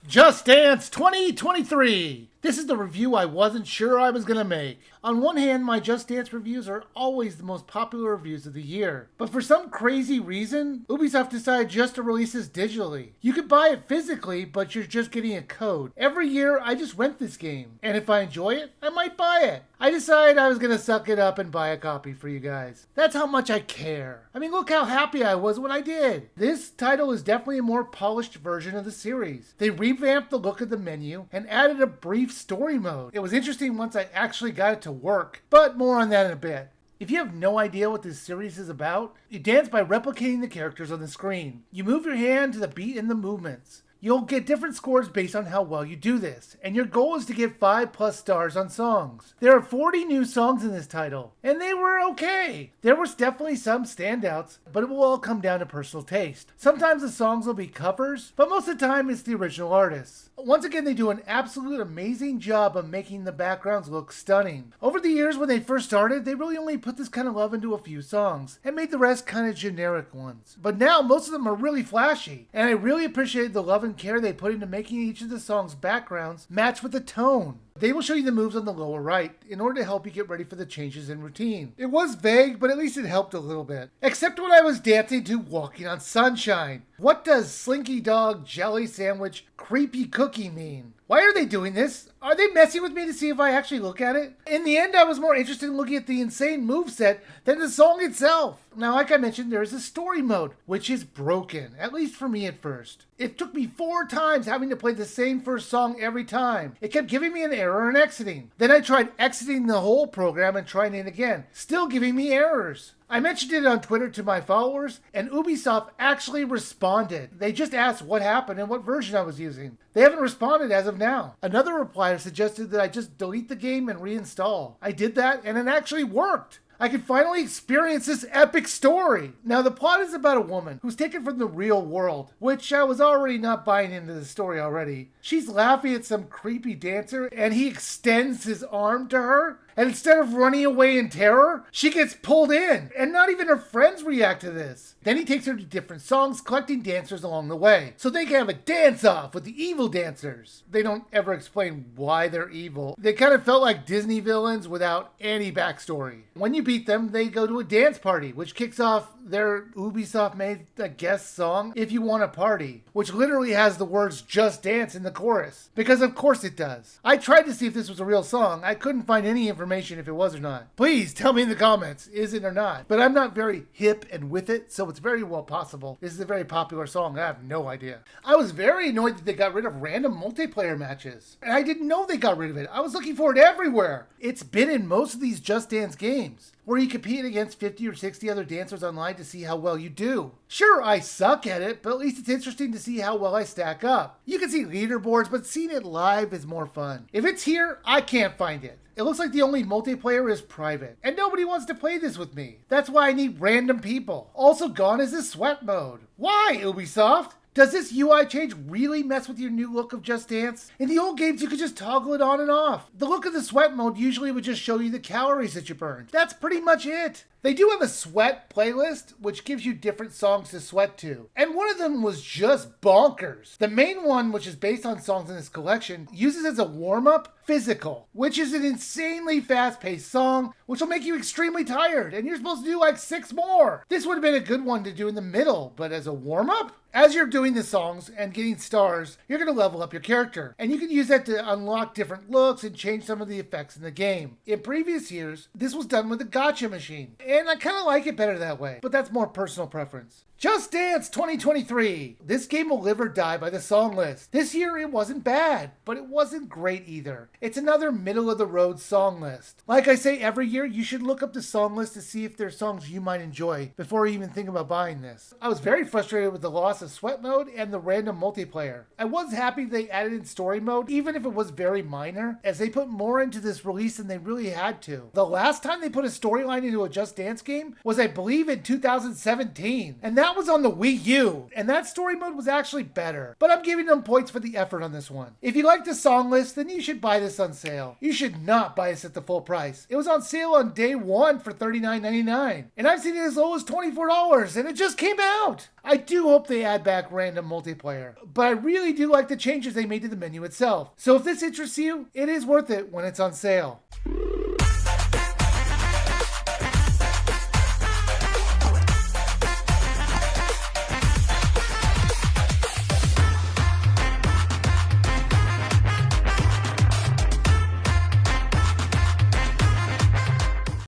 Just Dance 2023! This is the review I wasn't sure I was going to make. On one hand, my Just Dance reviews are always the most popular reviews of the year. But for some crazy reason, Ubisoft decided just to release this digitally. You could buy it physically, but you're just getting a code. Every year, I just rent this game. And if I enjoy it, I might buy it. I decided I was going to suck it up and buy a copy for you guys. That's how much I care. I mean, look how happy I was when I did. This title is definitely a more polished version of the series. They revamped the look of the menu and added a brief story mode. It was interesting once I actually got it to work, but more on that in a bit. If you have no idea what this series is about, you dance by replicating the characters on the screen. You move your hand to the beat and the movements. You'll get different scores based on how well you do this, and your goal is to get 5+ stars on songs. There are 40 new songs in this title, and they were okay. There was definitely some standouts, but it will all come down to personal taste. Sometimes the songs will be covers, but most of the time it's the original artists. Once again, they do an absolute amazing job of making the backgrounds look stunning. Over the years when they first started, they really only put this kind of love into a few songs, and made the rest kind of generic ones. But now most of them are really flashy, and I really appreciate the love and care they put into making each of the songs' backgrounds match with the tone. They will show you the moves on the lower right in order to help you get ready for the changes in routine. It was vague, but at least it helped a little bit. Except when I was dancing to Walking on Sunshine. What does Slinky Dog, Jelly Sandwich, Creepy Cookie mean? Why are they doing this? Are they messing with me to see if I actually look at it? In the end, I was more interested in looking at the insane moveset than the song itself. Now, like I mentioned, there is a story mode, which is broken, at least for me at first. It took me 4 times having to play the same first song every time. It kept giving me an error and exiting. Then I tried exiting the whole program and trying it again, still giving me errors. I mentioned it on Twitter to my followers, and Ubisoft actually responded. They just asked what happened and what version I was using. They haven't responded as of now. Another replier suggested that I just delete the game and reinstall. I did that, and it actually worked. I could finally experience this epic story. Now, the plot is about a woman who's taken from the real world, which I was already not buying into the story already. She's laughing at some creepy dancer, and he extends his arm to her. And instead of running away in terror, she gets pulled in, and not even her friends react to this. Then he takes her to different songs, collecting dancers along the way, so they can have a dance-off with the evil dancers. They don't ever explain why they're evil. They kind of felt like Disney villains without any backstory. When you beat them, they go to a dance party, which kicks off their Ubisoft-made guest song, If You Want a Party, which literally has the words Just Dance in the chorus, because of course it does. I tried to see if this was a real song. I couldn't find any information if it was or not. Please tell me in the comments, is it or not? But I'm not very hip and with it, so it's very well possible this is a very popular song. I have no idea. I was very annoyed that they got rid of random multiplayer matches. And I didn't know they got rid of it. I was looking for it everywhere. It's been in most of these Just Dance games, where you compete against 50 or 60 other dancers online to see how well you do. Sure, I suck at it, but at least it's interesting to see how well I stack up. You can see leaderboards, but seeing it live is more fun. If it's here, I can't find it. It looks like the only multiplayer is private, and nobody wants to play this with me. That's why I need random people. Also gone is the sweat mode. Why, Ubisoft? Does this UI change really mess with your new look of Just Dance? In the old games, you could just toggle it on and off. The look of the sweat mode usually would just show you the calories that you burned. That's pretty much it. They do have a sweat playlist, which gives you different songs to sweat to. And one of them was just bonkers. The main one, which is based on songs in this collection, uses as a warm-up Physical, which is an insanely fast-paced song, which will make you extremely tired, and you're supposed to do like 6 more. This would have been a good one to do in the middle, but as a warm-up? As you're doing the songs and getting stars, you're going to level up your character, and you can use that to unlock different looks and change some of the effects in the game. In previous years, this was done with a gacha machine, and I kind of like it better that way, but that's more personal preference. Just Dance 2023. This game will live or die by the song list. This year it wasn't bad, but it wasn't great either. It's another middle-of-the-road song list. Like I say every year, you should look up the song list to see if there's songs you might enjoy before you even think about buying this. I was very frustrated with the loss of sweat mode and the random multiplayer. I was happy they added in story mode, even if it was very minor, as they put more into this release than they really had to. The last time they put a storyline into a Just Dance game was, I believe, in 2017, and that that was on the Wii U, and that story mode was actually better, but I'm giving them points for the effort on this one. If you like the song list, then you should buy this on sale. You should not buy this at the full price. It was on sale on day one for $39.99, and I've seen it as low as $24, and it just came out. I do hope they add back random multiplayer, but I really do like the changes they made to the menu itself. So if this interests you, it is worth it when it's on sale.